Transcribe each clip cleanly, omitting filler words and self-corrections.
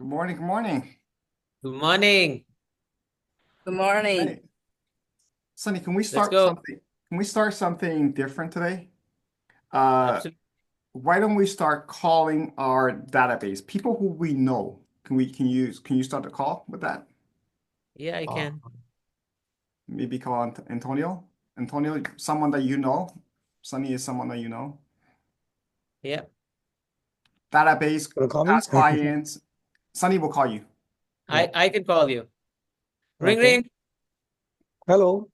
morning. Good morning. Good morning. Good morning. Hey, Sunny, can we Let's start go. something? Can we start something different today? Uh, Absolutely. why don't we start calling our database people who we know? Can you start the call with that? Yeah, I Uh, can. maybe call Antonio. Antonio, someone that you know. Sunny is someone that you know. Yeah. Database, Gonna call me? past clients. Sunny will call you. Yeah. I can call you. Ring Okay. ring. Hello.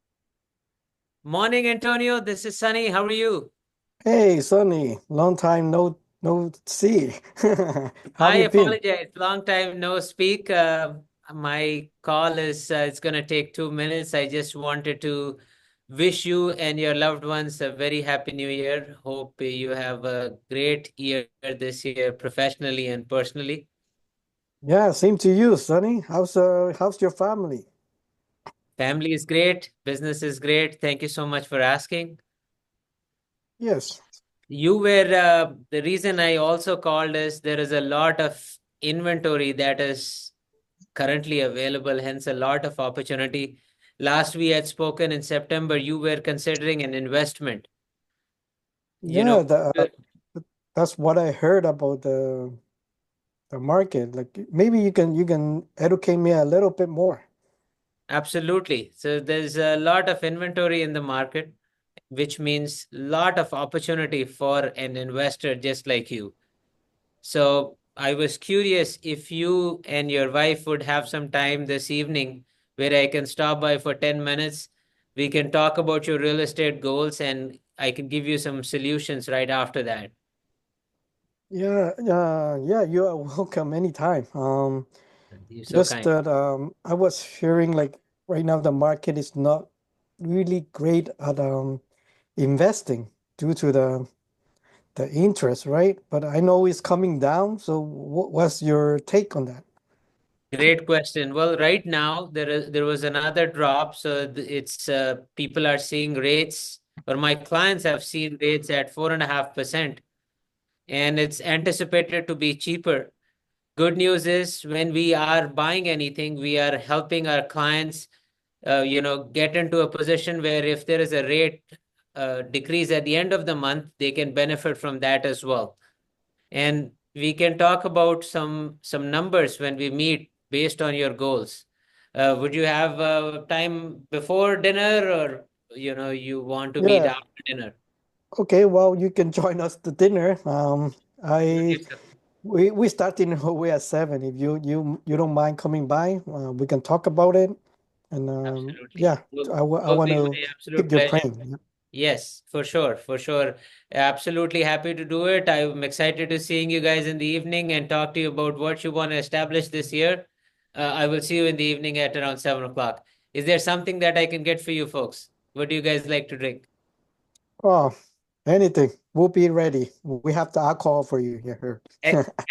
Morning, Antonio. This is Sunny. How are you? Hey, Sonny. Long time no see. How I have you been? apologize. Long time no speak. My call is it's gonna take 2 minutes. I just wanted to wish you and your loved ones a very happy new year. Hope you have a great year this year, professionally and personally. Yeah, same to you, Sonny. How's your family? Family is great. Business is great. Thank you so much for asking. Yes. You were the reason I also called is there is a lot of inventory that is currently available, hence a lot of opportunity. Last we had spoken in September, you were considering an investment. You know, Yeah, that's what I heard about the market. Like maybe you can educate me a little bit more. absolutely. So there's a lot of inventory in the market, which means lot of opportunity for an investor just like you. So I was curious if you and your wife would have some time this evening where I can stop by for 10 minutes. We can talk about your real estate goals and I can give you some solutions right after that. Yeah, you are welcome anytime. You're so Just kind. that I was hearing like right now the market is not really great at investing due to the interest, right? But I know it's coming down. So what's your take on that? Great question. Well, right now there was another drop, so it's people are seeing rates, or my clients have seen rates at 4.5%, and it's anticipated to be cheaper. Good news is when we are buying anything, we are helping our clients, get into a position where if there is a rate decrease at the end of the month, they can benefit from that as well. And we can talk about some numbers when we meet based on your goals. Would you have time before dinner, or you want to meet Yeah. after dinner? Okay. Well, you can join us to dinner. I Great. we start dinner away at 7. If you don't mind coming by, we can talk about it. And Absolutely. yeah, I Will want be to my absolute pick your pleasure. brain. Yeah. Yes, for sure, for sure. Absolutely happy to do it. I'm excited to seeing you guys in the evening and talk to you about what you want to establish this year. I will see you in the evening at around 7 o'clock. Is there something that I can get for you folks? What do you guys like to drink? Oh, anything. We'll be ready. We have the alcohol for you here.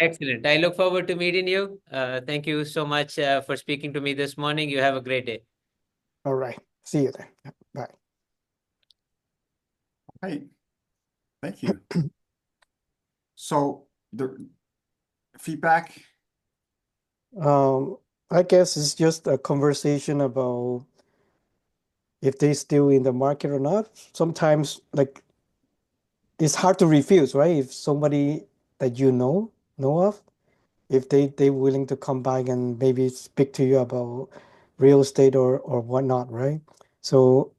Excellent. I look forward to meeting you. Thank you so much for speaking to me this morning. You have a great day. All right. See you then. Yeah, bye. Hey, thank you. So the feedback. Um, I guess it's just a conversation about if they still in the market or not. Sometimes like it's hard to refuse, right? If somebody that you know of, if they willing to come back and maybe speak to you about real estate or whatnot, right? So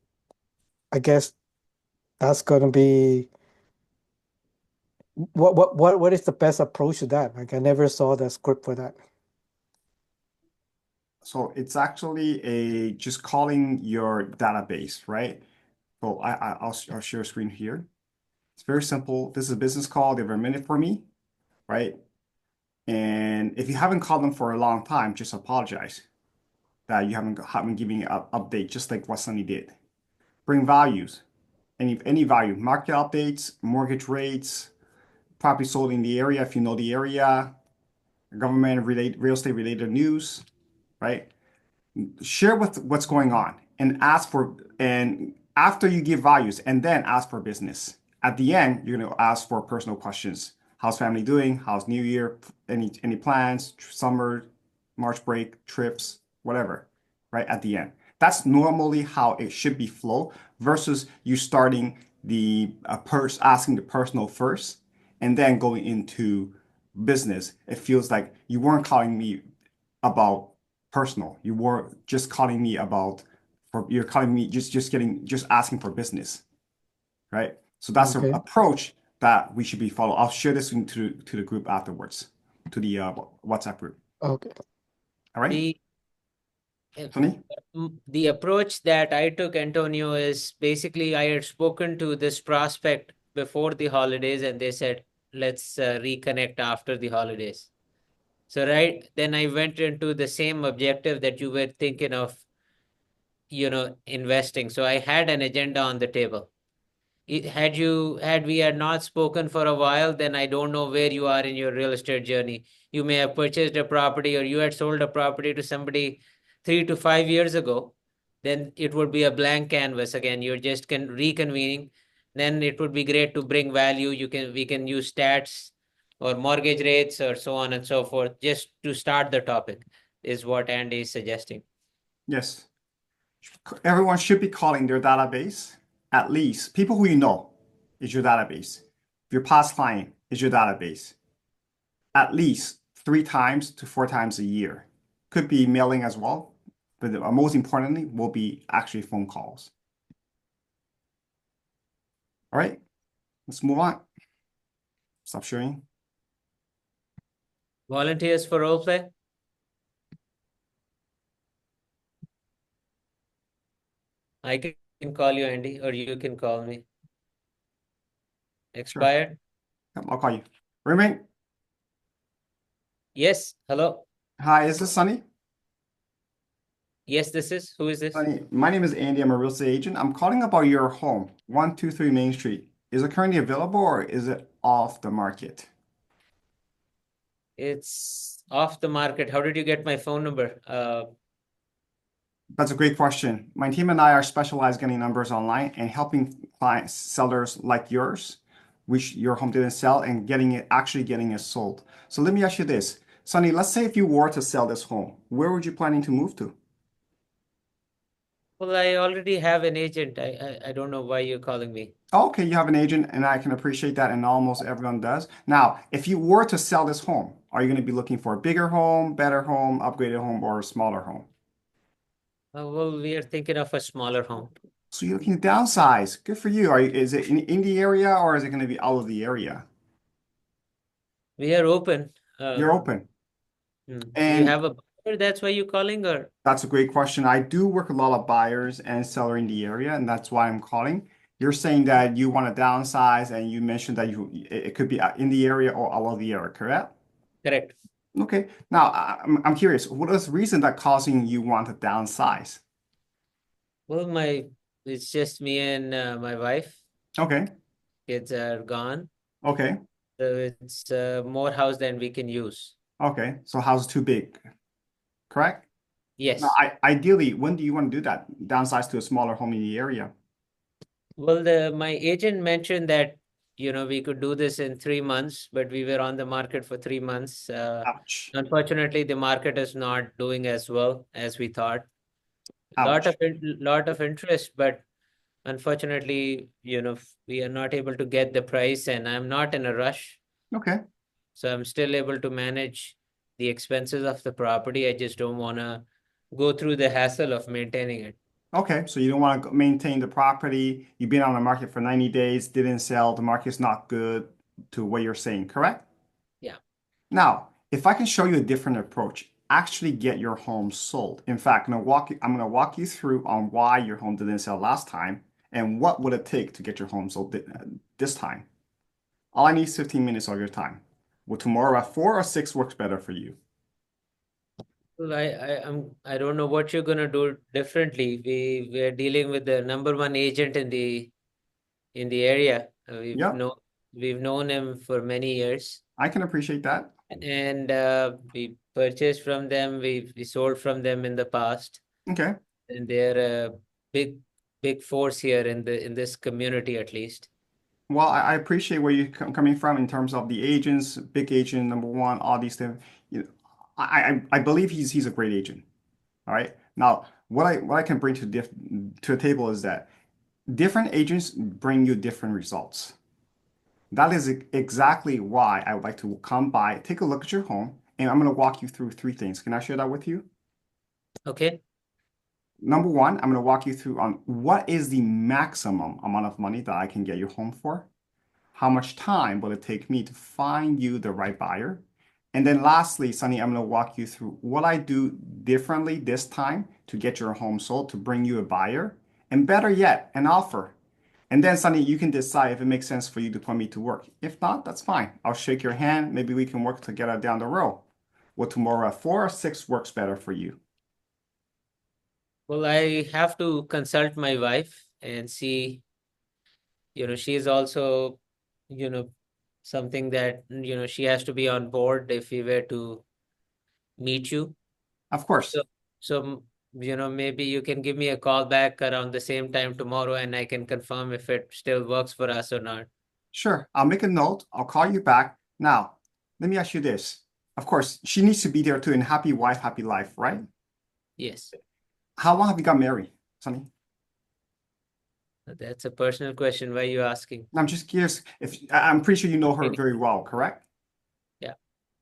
I guess that's gonna be what is the best approach to that? Like I never saw the script for that. So it's actually a just calling your database, right? So I'll share a screen here. It's very simple. This is a business call. They have a minute for me, right? And if you haven't called them for a long time, just apologize that you haven't given an update, just like what Sunny did. Bring values, any value, market updates, mortgage rates, property sold in the area if you know the area, government related, real estate related news, right? Share what's going on and ask for, and after you give values and then ask for business. At the end, you're going to ask for personal questions. How's family doing? How's New Year? Any plans? Summer, March break, trips, whatever, right? At the end. That's normally how it should be flow versus you starting asking the personal first and then going into business. It feels like you weren't calling me about personal. You were just calling me you're calling me just asking for business, right? So that's an Okay. approach that we should be following. I'll share this to the group afterwards, to the WhatsApp group. Okay. All right, The uh, Tony? the approach that I took, Antonio, is basically I had spoken to this prospect before the holidays, and they said, let's reconnect after the holidays. So, right, then I went into the same objective that you were thinking of, investing. So I had an agenda on the table. Had we had not spoken for a while, then I don't know where you are in your real estate journey. You may have purchased a property or you had sold a property to somebody 3 to 5 years ago. Then it would be a blank canvas again. You're just reconvening. Then it would be great to bring value. We can use stats or mortgage rates or so on and so forth, just to start the topic, is what Andy is suggesting. Yes. Everyone should be calling their database, at least people who you know is your database. If your past client is your database, at least 3 times to 4 times a year. Could be mailing as well, but most importantly will be actually phone calls. All right, let's move on. Stop sharing. Volunteers for role play? I can call you, Andy, or you can call me. Sure. Expired? Yep, I'll call you. Remain. Yes. Hello. Hi, is this Sunny? Yes, this is. Who is this? Sunny, my name is Andy. I'm a real estate agent. I'm calling about your home, 123 Main Street. Is it currently available or is it off the market? It's off the market. How did you get my phone number? That's a great question. My team and I are specialized getting numbers online and helping clients, sellers like yours, which your home didn't sell, and actually getting it sold. So let me ask you this, Sunny, let's say if you were to sell this home, where would you planning to move to? Well, I already have an agent. I don't know why you're calling me. Okay, you have an agent, and I can appreciate that, and almost everyone does. Now, if you were to sell this home, are you going to be looking for a bigger home, better home, upgraded home, or a smaller home? Well, we are thinking of a smaller home. So you're looking to downsize. Good for you. Is it in the area or is it going to be out of the area? We are open. You're open. You And have a buyer, that's why you're calling, or? that's a great question. I do work with a lot of buyers and seller in the area, and that's why I'm calling. You're saying that you want to downsize, and you mentioned that it could be in the area or out of the area, correct? Correct. Okay. Now, I'm curious, what is the reason that causing you want to downsize? Well, it's just me and my wife. Okay. Kids are gone. Okay. So it's more house than we can use. Okay. So house is too big, correct? Now, Yes. ideally, when do you want to do that? Downsize to a smaller home in the area? Well, my agent mentioned that, we could do this in 3 months, but we were on the market for 3 months. Ouch. Unfortunately, the market is not doing as well as we thought. Ouch. Lot of interest, but unfortunately, we are not able to get the price, and I'm not in a rush. Okay. So I'm still able to manage the expenses of the property. I just don't want to go through the hassle of maintaining it. Okay, so you don't want to maintain the property. You've been on the market for 90 days, didn't sell, the market's not good to what you're saying, correct? Yeah. Now, if I can show you a different approach, actually get your home sold. In fact, I'm gonna walk you through on why your home didn't sell last time and what would it take to get your home sold this time. All I need is 15 minutes of your time. Will tomorrow at 4 or 6 works better for you? Well, I don't know what you're gonna do differently. We're dealing with the number one agent in the area. Yeah, We've known him for many years, I can appreciate that. and we purchased from them. We sold from them in the past, Okay. and they're a big force here in this community, at least. Well, I appreciate where you're coming from in terms of the agents, big agent, number one, all these things. You know, I believe he's a great agent. All right. Now, what I can bring to a table is that different agents bring you different results. That is exactly why I would like to come by, take a look at your home, and I'm going to walk you through three things. Can I share that with you? Okay. Number one, I'm going to walk you through on what is the maximum amount of money that I can get your home for. How much time will it take me to find you the right buyer? And then lastly, Sunny, I'm going to walk you through what I do differently this time to get your home sold, to bring you a buyer, and better yet, an offer. And then, Sunny, you can decide if it makes sense for you to put me to work. If not, that's fine. I'll shake your hand. Maybe we can work together down the road. Will tomorrow at 4 or 6 works better for you? Well, I have to consult my wife and see, she is also, you know, something that, she has to be on board if we were to meet you. Of course. So, so, maybe you can give me a call back around the same time tomorrow and I can confirm if it still works for us or not. Sure. I'll make a note. I'll call you back. Now, let me ask you this. Of course, she needs to be there too, in happy wife, happy life, right? Yes. How long have you got married, Sonny? That's a personal question. Why are you asking? I'm just curious if I'm pretty sure you know her very well, correct? Yeah.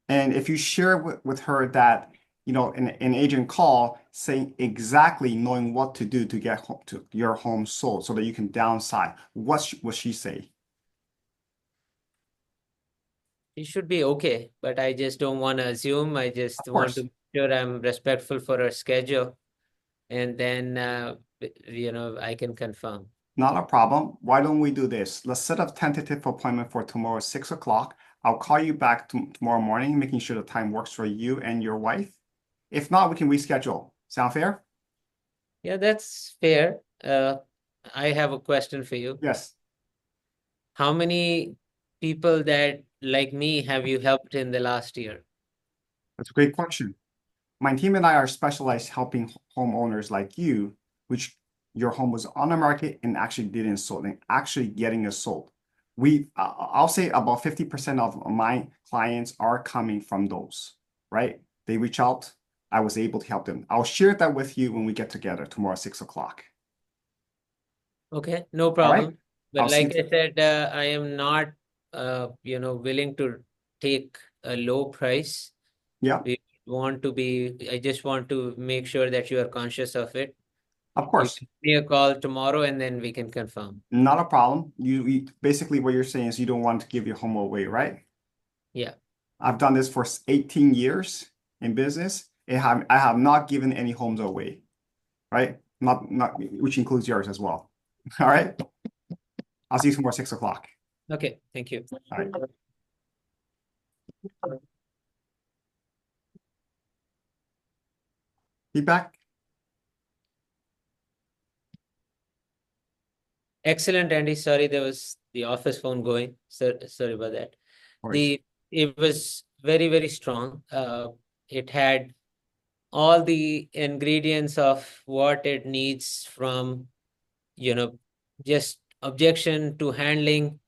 And if you share with her that, an agent call saying exactly knowing what to do to get to your home sold so that you can downside, what will she say? She should be okay, but I just don't want to assume. I just Of want course, to make sure I'm respectful for her schedule, and then I can confirm. not a problem. Why don't we do this? Let's set a tentative appointment for tomorrow, 6 o'clock. I'll call you back tomorrow morning, making sure the time works for you and your wife. If not, we can reschedule. Sound fair? Yeah, that's fair. I have a question for you. Yes. How many people that like me have you helped in the last year? That's a great question. My team and I are specialized helping homeowners like you, which your home was on the market and actually didn't sold, and actually getting it sold. I'll say about 50% of my clients are coming from those, right? They reach out. I was able to help them. I'll share that with you when we get together tomorrow, 6 o'clock. Okay, no All right. problem. But I'll see like you. I said, I am not, willing to take a low price. Yeah, I just want to make sure that you are conscious of it. of You course. give me a call tomorrow and then we can confirm. Not a problem. You basically what you're saying is you don't want to give your home away, right? Yeah. I've done this for 18 years in business. I have not given any homes away, right? Not which includes yours as well. All right. I'll see you tomorrow, 6 o'clock. Okay, thank you. All right. Feedback? Excellent, Andy. Sorry, there was the office phone going. Sorry about that. Of course. It was very, very strong. It had all the ingredients of what it needs from, just objection to handling.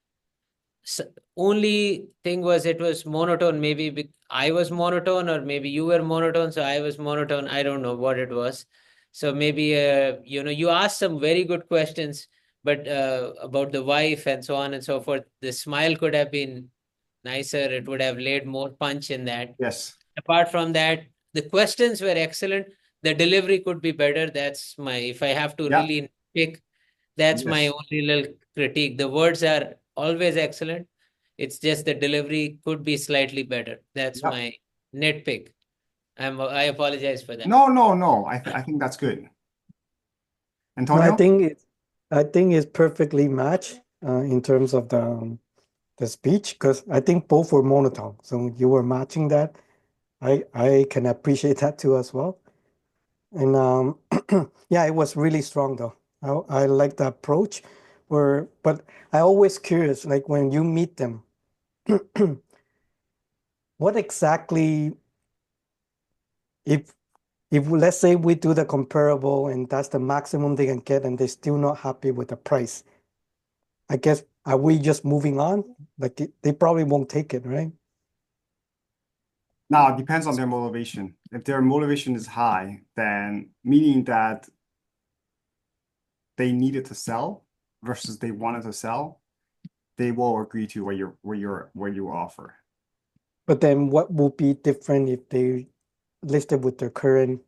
Only thing was it was monotone. Maybe I was monotone, or maybe you were monotone, so I was monotone. I don't know what it was. So maybe you asked some very good questions, but about the wife and so on and so forth. The smile could have been nicer. It would have laid more punch in that. Yes. Apart from that, the questions were excellent. The delivery could be better. That's if I have to Yeah. really pick, that's my Yes. only little critique. The words are always excellent. It's just the delivery could be slightly better. That's Yep. my nitpick. I apologize for that. No, no, no. I think that's good. No, Antonio? I think it's perfectly matched in terms of the speech, because I think both were monotone. So you were matching that. I can appreciate that too as well. And yeah, it was really strong though. I like the approach but I always curious, like when you meet them, what exactly, if let's say we do the comparable and that's the maximum they can get and they're still not happy with the price, I guess, are we just moving on? Like they probably won't take it, right? Now, it depends on their motivation. If their motivation is high, then meaning that they needed to sell versus they wanted to sell, they will agree to what you offer. But then what would be different if they listed with their current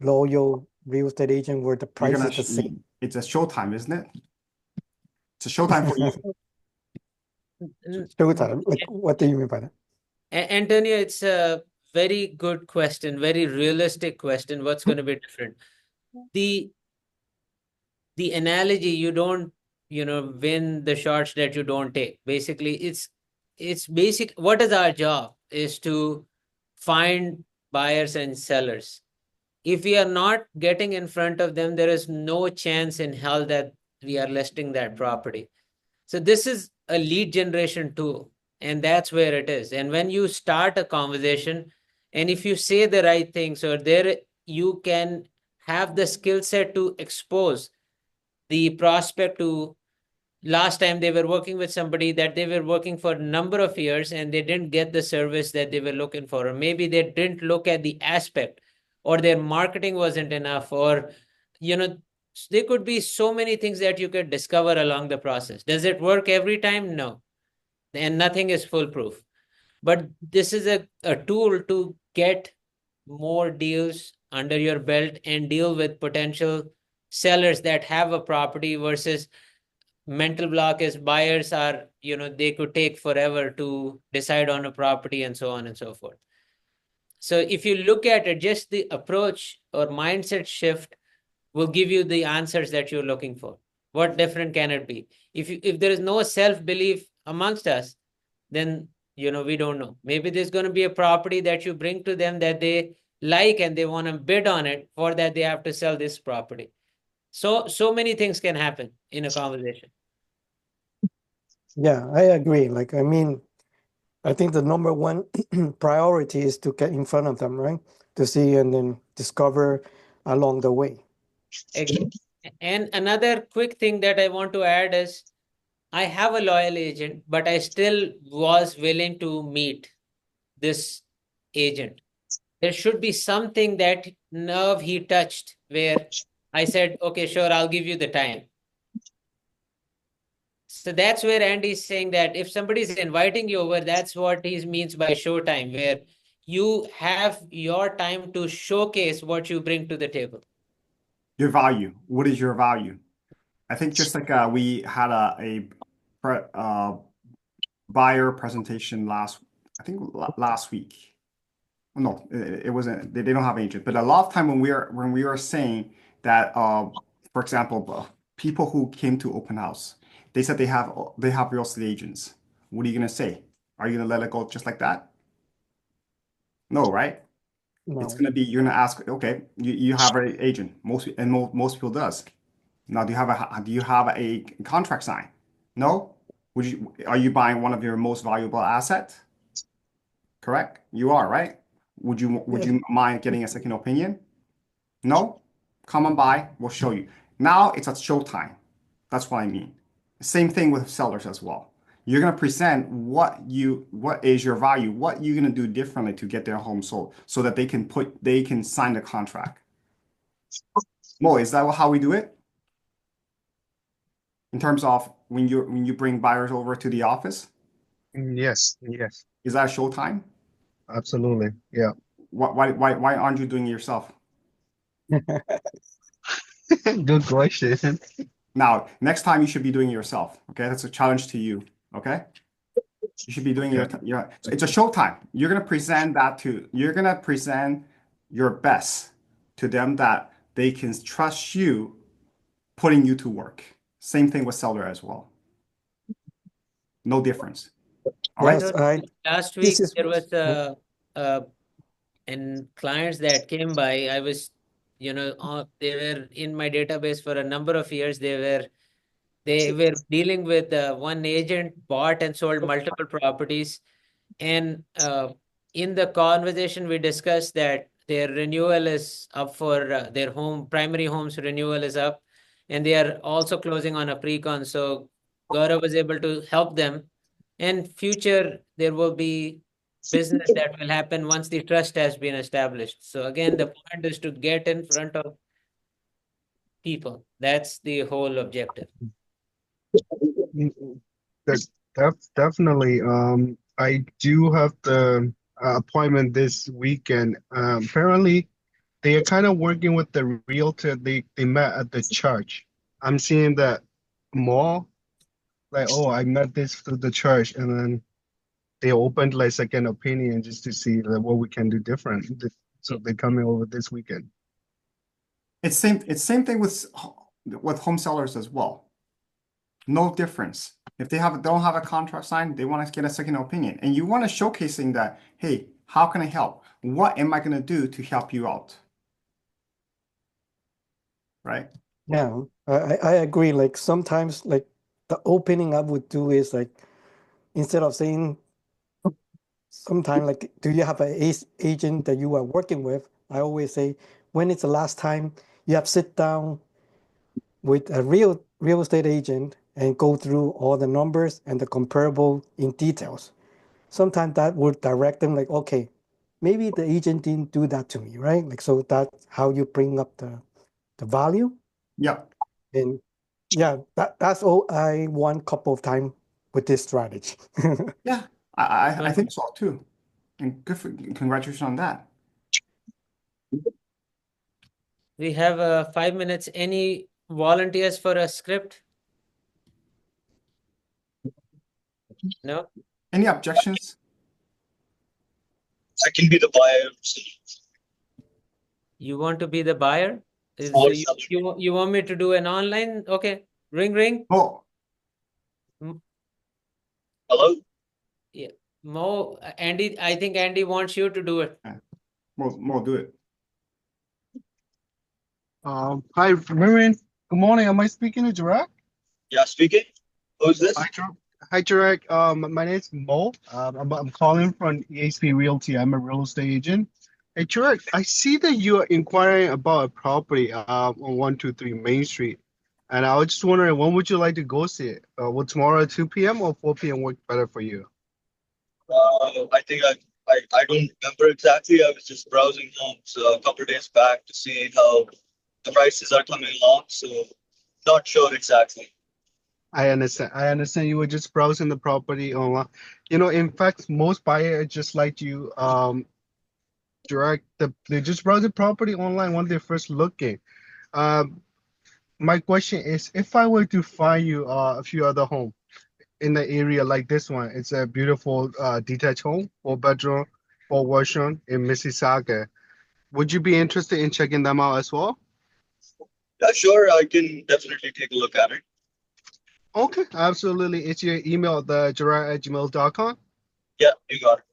loyal real estate agent where the You're price gonna is the same? it's a showtime, isn't it? It's a showtime for you. Showtime. Like, what do you mean by that? Antonio, it's a very good question, very realistic question. What's going to be different? The the analogy, you don't, win the shots that you don't take. Basically, it's basic. What is our job is to find buyers and sellers. If we are not getting in front of them, there is no chance in hell that we are listing that property. So this is a lead generation tool, and that's where it is. And when you start a conversation, and if you say the right things, or there you can have the skill set to expose the prospect to, last time they were working with somebody that they were working for a number of years and they didn't get the service that they were looking for, or maybe they didn't look at the aspect, or their marketing wasn't enough, or there could be so many things that you could discover along the process. Does it work every time? No, and nothing is foolproof, but this is a tool to get more deals under your belt and deal with potential sellers that have a property, versus mental block is buyers are, they could take forever to decide on a property, and so on and so forth. So if you look at it, just the approach or mindset shift will give you the answers that you're looking for. What different can it be? If there is no self-belief amongst us, then we don't know. Maybe there's going to be a property that you bring to them that they like and they want to bid on it. For that, they have to sell this property. So many things can happen in a conversation. Yeah, I agree. Like, I mean, I think the number one priority is to get in front of them, right? To see and then discover along the way. And another quick thing that I want to add is, I have a loyal agent, but I still was willing to meet this agent. There should be something that nerve he touched where I said, okay, sure, I'll give you the time. So that's where Andy's saying that if somebody's inviting you over, that's what he means by showtime, where you have your time to showcase what you bring to the table. Your value. What is your value? I think just like we had buyer presentation last week. No, it wasn't. They don't have agent, but a lot of time when we are saying that, for example, people who came to open house, they said they have real estate agents. What are you gonna say? Are you gonna let it go just like that? No, right? It's No. gonna be you're gonna ask, okay, you have an agent. Most people does. Now, do you have a contract sign? No. Are you buying one of your most valuable asset? Correct? You are, right? Would Yes. you mind getting a second opinion? No? Come on by, we'll show you. Now it's a showtime. That's what I mean. Same thing with sellers as well. You're gonna present what is your value, what you're gonna do differently to get their home sold so that they can sign the contract. Mo, is that how we do it? In terms of when you bring buyers over to the office? Yes, yes, Is that a showtime? absolutely. Yeah. Why aren't you doing it yourself? Good question. Now, next time you should be doing it yourself. Okay, that's a challenge to you. Okay, you should be doing Okay. your. So it's a showtime. You're gonna present your best to them that they can trust you, putting you to work. Same thing with seller as well. No difference. All right. Yes, I Last this week is there was uh and clients that came by. I was, they were in my database for a number of years. They were dealing with one agent, bought and sold multiple properties. And in the conversation, we discussed that their renewal is up for their primary home's renewal is up, and they are also closing on a pre-con. So Gaurav was able to help them. And future, there will be business that will happen once the trust has been established. So again, the point is to get in front of people. That's the whole objective. Definitely. I do have the appointment this weekend. Apparently, they are kind of working with the realtor. They met at the church. I'm seeing that more like, oh, I met this through the church, and then they opened like second opinion just to see like, what we can do different. So they're coming over this weekend. It's same thing with home sellers as well. No difference. If they don't have a contract signed, they want to get a second opinion. And you want to showcasing that, hey, how can I help? What am I going to do to help you out? Right? Yeah, I agree. Like sometimes, like the opening I would do is like instead of saying sometime like, do you have a agent that you are working with? I always say, when is the last time you have sit down with a real estate agent and go through all the numbers and the comparable in details? Sometimes that would direct them like, okay, maybe the agent didn't do that to me, right? Like, so that's how you bring up the value. Yeah. And yeah, that's all I want couple of times with this strategy. Yeah. I think so too. And congratulations on that. We have 5 minutes. Any volunteers for a script? No? Any objections? I can be the buyer. You want to be the buyer? Or So you want me to do an online? Okay. Ring, ring. Oh, Hello? Yeah. Mo, Andy, I think Andy wants you to do it. Mo, do it. Hi, Marion. Good morning. Am I speaking to Jirek? Yeah, speaking. Who's this? Hi, Jirek. My name's Mo. I'm calling from EXP Realty. I'm a real estate agent. Hey, Jirek, I see that you are inquiring about a property on 123 Main Street. And I was just wondering, when would you like to go see it? Will tomorrow at 2 p.m. or 4 p.m. work better for you? I think I don't remember exactly. I was just browsing homes a couple of days back to see how the prices are coming along. So not sure exactly. I understand. I understand you were just browsing the property online. In fact, most buyers just like you, they just browse the property online when they're first looking. Um, my question is, if I were to find you a few other homes in the area like this one, it's a beautiful detached home, 4 bedroom, 4 washroom in Mississauga. Would you be interested in checking them out as well? Yeah, sure. I can definitely take a look at it. Okay, absolutely. It's your email, the gerard@gmail.com. Yeah, you got it.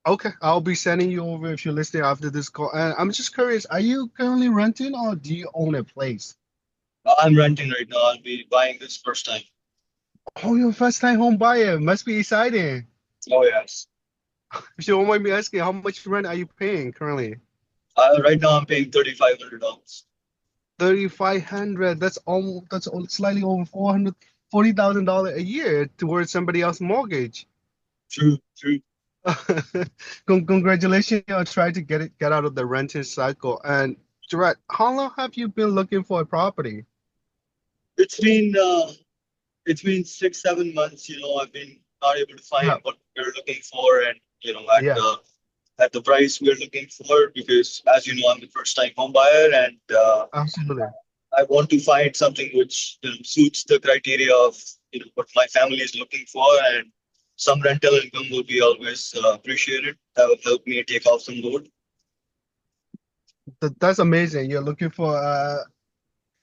Okay, I'll be sending you over if you're listening after this call. And I'm just curious, are you currently renting or do you own a place? I'm renting right now. I'll be buying this first time. Oh, you're a first-time home buyer. Must be exciting. Oh, yes. If you don't mind me asking, how much rent are you paying currently? Right now I'm paying $3,500. 3,500. That's slightly over $440,000 a year towards somebody else's mortgage. True, true. Congratulations on trying to get out of the renting cycle. And Gerard, how long have you been looking for a property? It's been 6, 7 months. I've been not able to find Yeah. what we're looking for, and Yeah. at the price we're looking for, because as you know, I'm the first time home buyer, and Absolutely. I want to find something which suits the criteria of what my family is looking for, and some rental income will be always appreciated. That will help me take off some load. That's amazing. You're looking for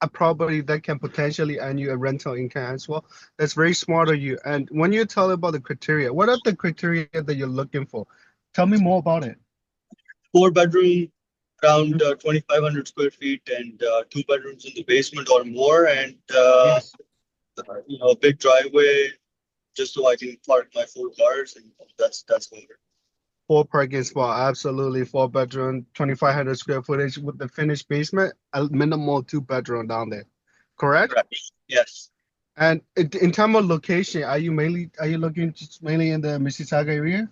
a property that can potentially earn you a rental income as well. That's very smart of you. And when you tell about the criteria, what are the criteria that you're looking for? Tell me more about it. 4 bedroom, around 2,500 square feet, and 2 bedrooms in the basement or more, and Yes. a big driveway, just so I can park my 4 cars, and that's about it. 4 parking spot, absolutely. 4 bedroom, 2,500 square footage with the finished basement, a minimal 2 bedroom down there. Correct? Correct. Yes. And in terms of location, are you looking just mainly in the Mississauga area?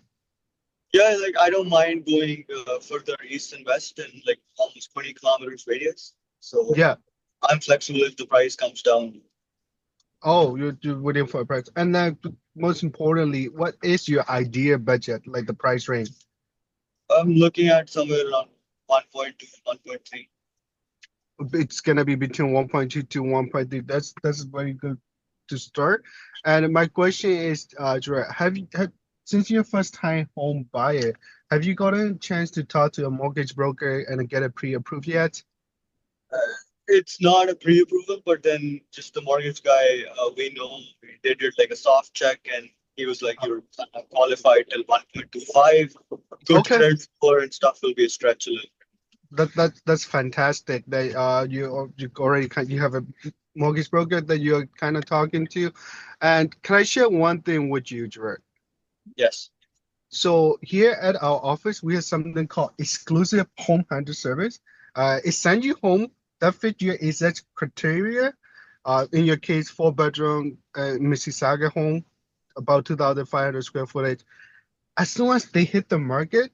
Yeah, like I don't mind going further east and west in like almost 20 kilometers radius. So Yeah. I'm flexible if the price comes down. Oh, you're waiting for a price. And then most importantly, what is your idea budget, like the price range? I'm looking at somewhere around 1.2, 1.3. It's gonna be between 1.2 to 1.3. That's very good to start. And my question is, Gerard, since you're a first time home buyer, have you gotten a chance to talk to a mortgage broker and get it pre-approved yet? It's not a pre-approval, but then just the mortgage guy, we know they did like a soft check and he was like, you're qualified till 1.25. Good Okay. credit score and stuff will be a stretch a little. That's fantastic that you already you have a mortgage broker that you're kind of talking to. And can I share one thing with you, Gerard? Yes. So here at our office, we have something called exclusive home hunter service. It sends you home that fit your exact criteria. In your case, 4-bedroom Mississauga home, about 2,500 square footage. As soon as they hit the market,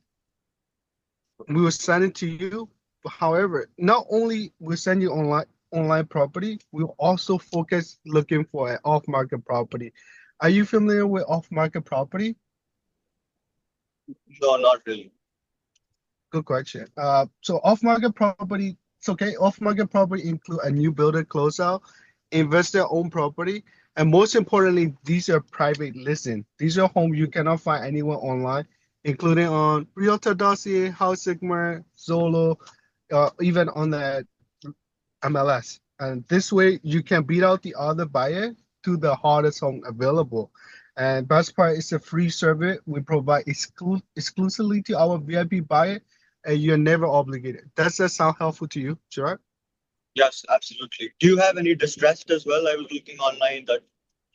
we will send it to you. However, not only we send you online property, we'll also focus looking for an off-market property. Are you familiar with off-market property? No, not really. Good question. So off-market property, it's okay. Off-market property include a new builder closeout, investor-owned property, and most importantly, these are private listing. These are homes you cannot find anywhere online, including on Realtor dossier, House Sigma, Zolo, even on the MLS. And this way, you can beat out the other buyer to the hardest home available. And best part is a free service we provide exclusively to our VIP buyer, and you're never obligated. Does that sound helpful to you, Gerard? Yes, absolutely. Do you have any distressed as well? I was looking online that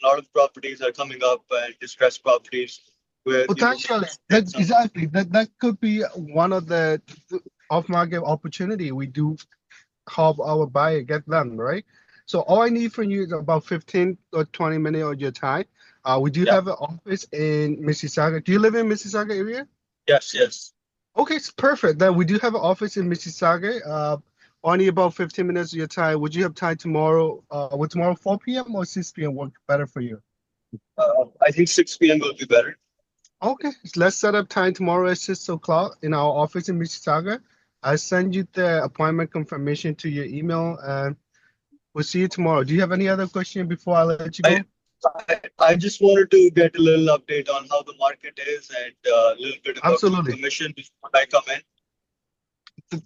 a lot of properties are coming up and distressed properties where Potentially, exactly. That could be one of the off-market opportunity we do help our buyer get done, right? So all I need from you is about 15 or 20 minutes of your time. We do have an office in Mississauga. Do you live in Mississauga area? Yes, yes. Okay, it's perfect. Then we do have an office in Mississauga. Only about 15 minutes of your time. Would you have time tomorrow? Would tomorrow 4 p.m. or 6 p.m. work better for you? I think 6 p.m. will be better. Okay, let's set up time tomorrow at 6 o'clock in our office in Mississauga. I'll send you the appointment confirmation to your email, and we'll see you tomorrow. Do you have any other question before I let you go? I just wanted to get a little update on how the market is and a little bit about Absolutely. commission before I come in.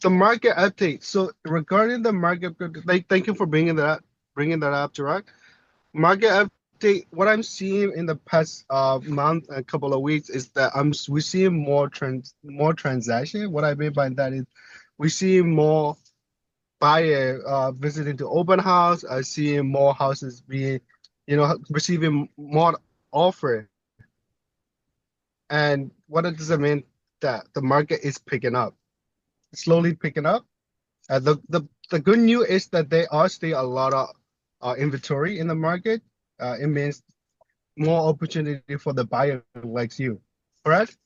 The market update. So regarding the market, thank you for bringing that up, Gerard. Market update. What I'm seeing in the past month, a couple of weeks, is that we're seeing more transaction. What I mean by that is we're seeing more buyer visiting to open house. I seeing more houses being, receiving more offer. And what does it mean? That the market is picking up, slowly picking up. The good news is that there are still a lot of inventory in the market. It means more opportunity for the buyer like you, correct?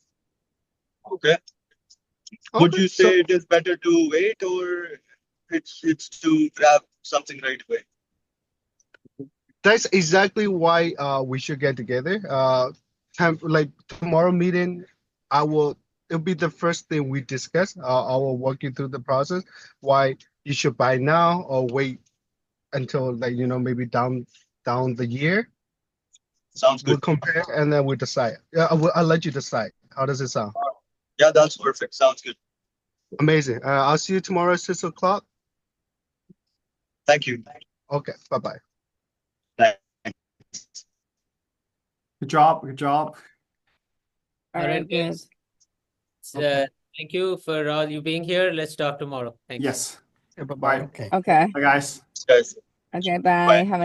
Okay. Would you say it is better to wait or it's to grab something right away? That's exactly why we should get together. Like tomorrow meeting, it'll be the first thing we discuss. I will walk you through the process, why you should buy now or wait until maybe down the year. Sounds good. We'll compare and then we'll decide. I'll let you decide. How does it sound? Yeah, that's perfect. Sounds good. Amazing. I'll see you tomorrow at 6 o'clock. Thank you. Okay. Bye-bye. Good job. Good job. All right, guys. Thank you for all you being here. Let's talk tomorrow. Thank you. Yes. Okay, bye-bye. Bye. Okay. Bye, guys. Guys. Okay, bye. Bye. Have a